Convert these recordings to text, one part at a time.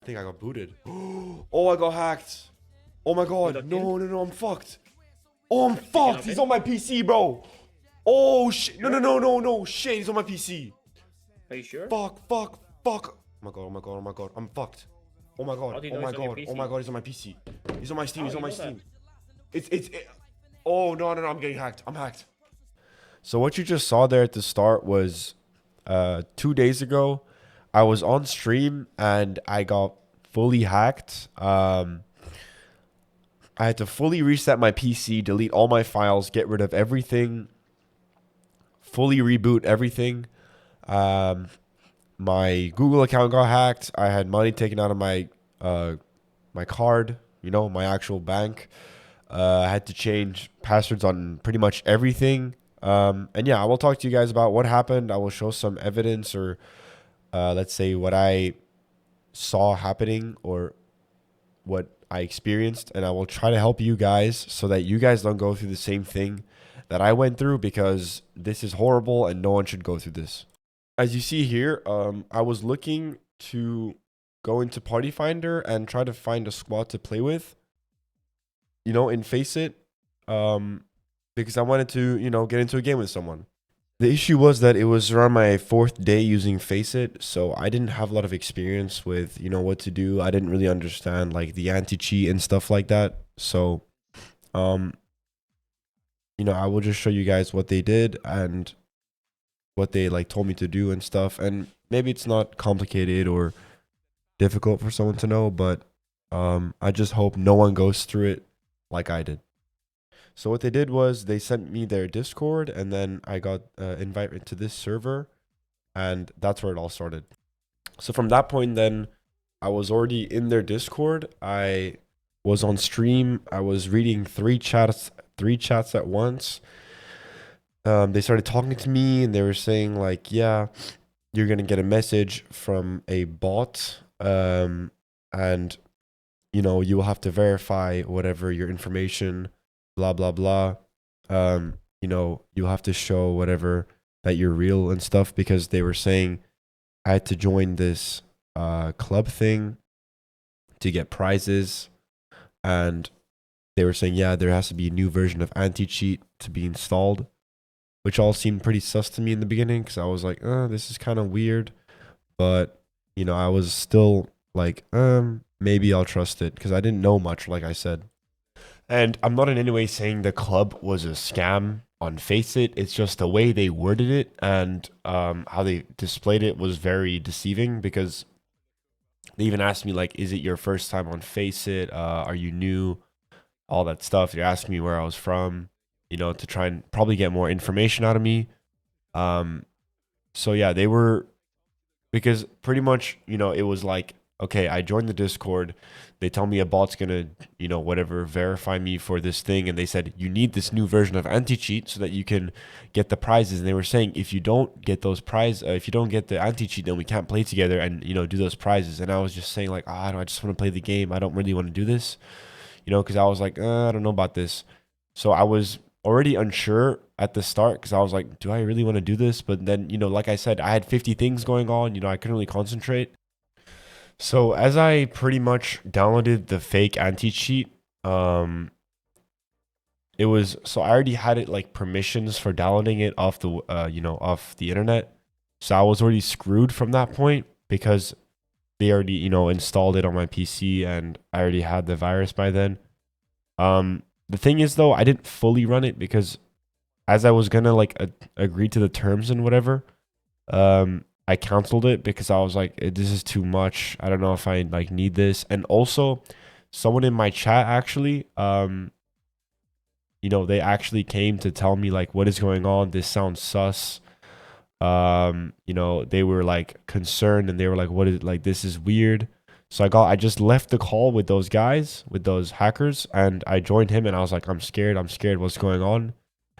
I think I got booted. Oh, I got hacked. Oh my god. No, no, no, I'm fucked. Oh, I'm fucked. He's on my PC, bro. Oh, shit. No, no, no, no, no. Shit, he's on my PC. Are you sure? Fuck, fuck, fuck. Oh my god, oh my god, oh my god. I'm fucked. Oh my god, oh my god, oh my god, he's on my PC. He's on my Steam, he's on my Steam. Oh, no, no, no, I'm getting hacked. I'm hacked. So what you just saw there at the start was 2 days ago. I was on stream and I got fully hacked. I had to fully reset my PC, delete all my files, get rid of everything, fully reboot everything. My Google account got hacked. I had money taken out of my my card, you know, my actual bank. I had to change passwords on pretty much everything. And yeah, I will talk to you guys about what happened. I will show some evidence or let's say what I saw happening or what I experienced, and I will try to help you guys so that you guys don't go through the same thing that I went through, because this is horrible and no one should go through this. As you see here, I was looking to go into Party Finder and try to find a squad to play with, you know, in Faceit, because I wanted to, you know, get into a game with someone. The issue was that it was around my 4th day using Faceit, so I didn't have a lot of experience with, you know, what to do. I didn't really understand like the anti-cheat and stuff like that. So, you know, I will just show you guys what they did and what they like told me to do and stuff. And maybe it's not complicated or difficult for someone to know, but I just hope no one goes through it like I did. So what they did was they sent me their Discord, and then I got invited to this server, and that's where it all started. So from that point, then I was already in their Discord. I was on stream. I was reading three chats at once. They started talking to me, and they were saying like, "Yeah, you're gonna get a message from a bot, and you know you will have to verify whatever your information." Blah blah blah. You know, you'll have to show whatever that you're real and stuff, because they were saying I had to join this club thing to get prizes, and they were saying, yeah, there has to be a new version of anti-cheat to be installed, which all seemed pretty sus to me in the beginning, because I was like, this is kind of weird, but you know, I was still like, maybe I'll trust it, because I didn't know much, like I said. And I'm not in any way saying the club was a scam on Faceit. It's just the way they worded it and how they displayed it was very deceiving, because they even asked me, like, is it your first time on Faceit? Are you new? All that stuff. They're asking me where I was from, you know, to try and probably get more information out of me. So yeah, they were, because pretty much, you know, it was like, okay, I joined the Discord. They tell me a bot's gonna, you know, whatever, verify me for this thing. And they said, you need this new version of anti-cheat so that you can get the prizes. And they were saying, if you don't get those if you don't get the anti-cheat, then we can't play together and, you know, do those prizes. And I was just saying like, I just want to play the game. I don't really want to do this, you know, because I was like, I don't know about this. So I was already unsure at the start, because I was like, do I really want to do this? But then, you know, like I said, I had 50 things going on, you know, I couldn't really concentrate. So as I pretty much downloaded the fake anti-cheat, it was, so I already had it like permissions for downloading it off the you know, off the internet. So I was already screwed from that point, because they already, you know, installed it on my PC and I already had the virus by then. The thing is though, I didn't fully run it, because as I was gonna like agree to the terms and whatever, I canceled it, because I was like, this is too much. I don't know if I like need this. And also, someone in my chat actually, you know, they actually came to tell me like, what is going on? This sounds sus. You know, they were like concerned, and they were like, what is, like, this is weird. So I just left the call with those guys, with those hackers, and I joined him, and I was like, I'm scared, what's going on?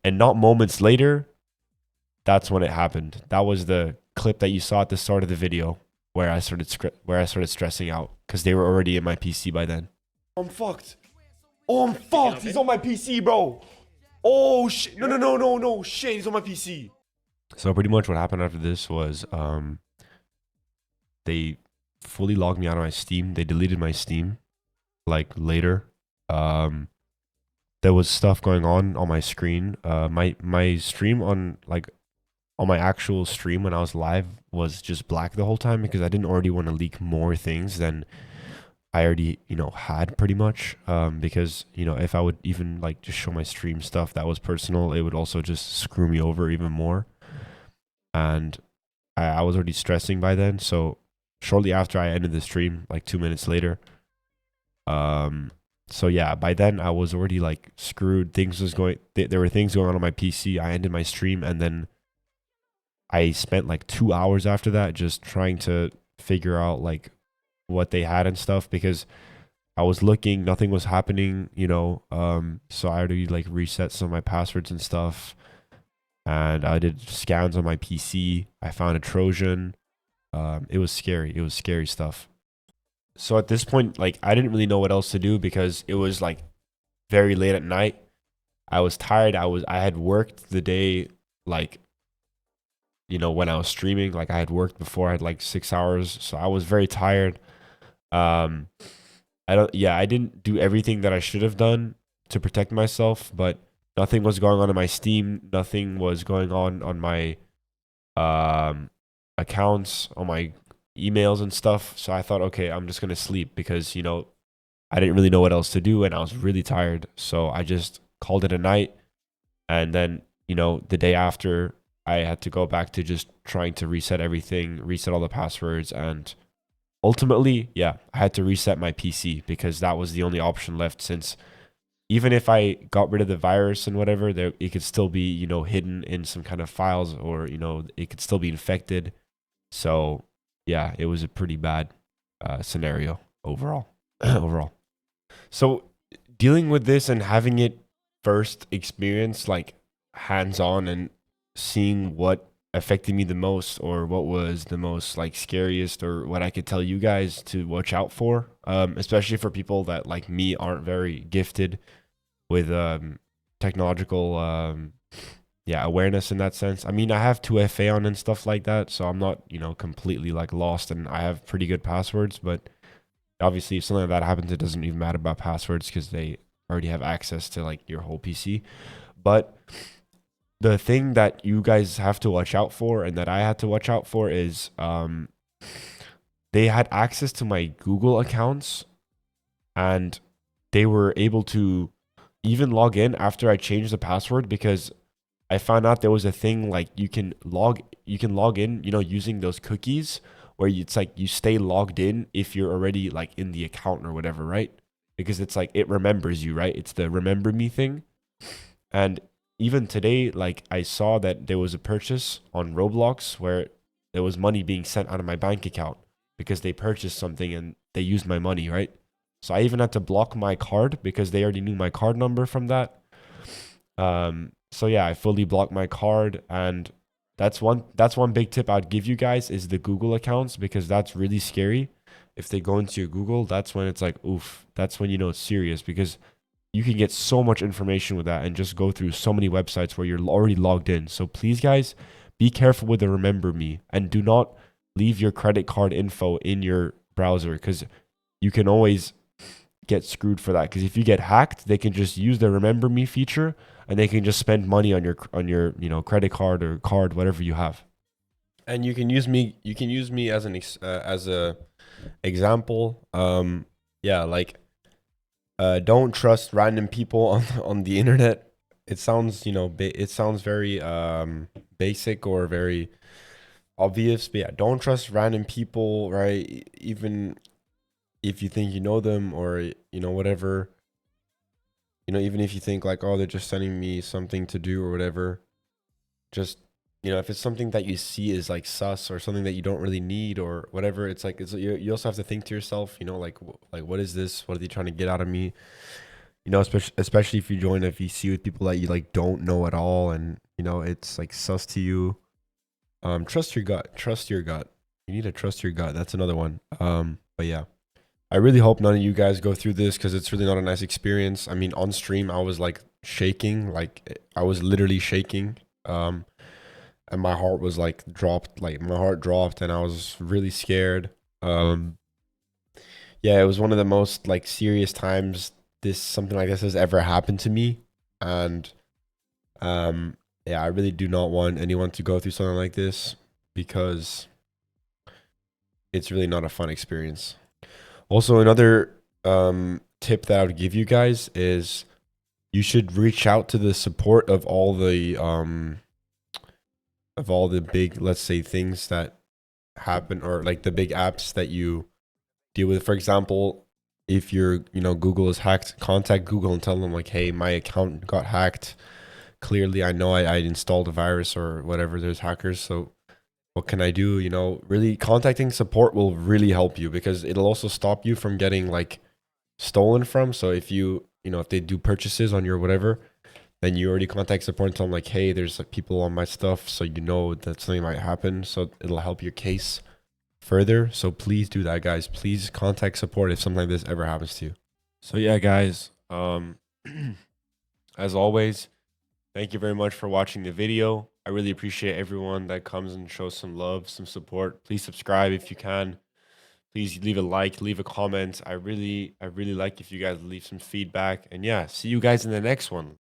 And not moments later, that's when it happened. That was the clip that you saw at the start of the video, where I started stressing out, because they were already in my PC by then. I'm fucked. Oh, I'm fucked. He's on my PC, bro. Oh shit. No, no, no, no, no. Shit, he's on my PC. So pretty much what happened after this was they fully logged me out of my Steam. They deleted my Steam like later. Um, there was stuff going on my screen. My stream on my actual stream when I was live was just black the whole time because I didn't already want to leak more things than I already, had pretty much. Because, if I would even like just show my stream stuff that was personal, it would also just screw me over even more. And I was already stressing by then. So shortly after I ended the stream, like 2 minutes later, so yeah, by then I was already like screwed. There were things going on my PC. I ended my stream and then I spent like 2 hours after that just trying to figure out like what they had and stuff because I was looking, nothing was happening, so I already like reset some of my passwords and stuff. And I did scans on my PC. I found a Trojan. It was scary. It was scary stuff. So at this point, like I didn't really know what else to do because it was like very late at night. I was tired. I had worked the day like when I was streaming, like I had worked before. I had like 6 hours, so I was very tired. Um, I didn't do everything that I should have done to protect myself, but nothing was going on in my Steam. Nothing was going on my accounts, on my emails and stuff. So I thought, okay, I'm just gonna sleep because I didn't really know what else to do and I was really tired. So I just called it a night. And then the day after, I had to go back to just trying to reset everything, reset all the passwords, and ultimately, yeah, I had to reset my PC because that was the only option left. Since even if I got rid of the virus and whatever, it could still be hidden in some kind of files, or it could still be infected. So yeah, it was a pretty bad scenario overall. Overall. So dealing with this and having it first experience like hands on and seeing what affected me the most or what was the most like scariest or what I could tell you guys to watch out for, especially for people that like me aren't very gifted with technological awareness in that sense. I mean, I have 2FA on and stuff like that, so I'm not completely like lost, and I have pretty good passwords. But obviously, if something like that happens, it doesn't even matter about passwords because they already have access to like your whole PC. But the thing that you guys have to watch out for and that I had to watch out for is they had access to my Google accounts and they were able to even log in after I changed the password because I found out there was a thing like you can log in, using those cookies where it's like you stay logged in if you're already like in the account or whatever, right? Because it's like it remembers you, right? It's the remember me thing. And even today, like I saw that there was a purchase on Roblox where there was money being sent out of my bank account because they purchased something and they used my money, right? So I even had to block my card because they already knew my card number from that. So yeah, I fully blocked my card, and that's one big tip I'd give you guys is the Google accounts because that's really scary. If they go into your Google, that's when it's like, oof, that's when it's serious because you can get so much information with that and just go through so many websites where you're already logged in. So please, guys, be careful with the remember me and do not leave your credit card info in your browser because you can always get screwed for that. Because if you get hacked, they can just use the remember me feature and they can just spend money on your credit card or card, whatever you have. And you can use me. You can use me as as a example. Don't trust random people on the internet. It sounds, it sounds very basic or very obvious, but yeah, don't trust random people, right? Even if you think you know them or whatever, even if you think like, oh, they're just sending me something to do or whatever, just if it's something that you see is like sus or something that you don't really need or whatever, it's like you also have to think to yourself, like what is this? What are they trying to get out of me? Especially if you join a VC with people that you like don't know at all, and it's like sus to you. Trust your gut. Trust your gut. You need to trust your gut. That's another one. But yeah, I really hope none of you guys go through this because it's really not a nice experience. I mean, on stream, I was like shaking, like I was literally shaking. And my heart was like dropped, like my heart dropped, and I was really scared. Um, yeah, it was one of the most like serious times this something like this has ever happened to me, and um, yeah, I really do not want anyone to go through something like this because it's really not a fun experience. Also, another tip that I would give you guys is you should reach out to the support of all the big, let's say, things that happen, or like the big apps that you deal with. For example, if Google is hacked, contact Google and tell them like, hey, my account got hacked. Clearly, I know I installed a virus or whatever. There's hackers, so what can I do? Really contacting support will really help you because it'll also stop you from getting like stolen from. So if if they do purchases on your whatever, then you already contact support and tell them like, hey, there's like people on my stuff, so you know that something might happen. So it'll help your case further. So please do that, guys. Please contact support if something like this ever happens to you. So yeah, guys. As always, thank you very much for watching the video. I really appreciate everyone that comes and shows some love, some support. Please subscribe if you can. Please leave a like, leave a comment. I really like if you guys leave some feedback. And yeah, see you guys in the next one.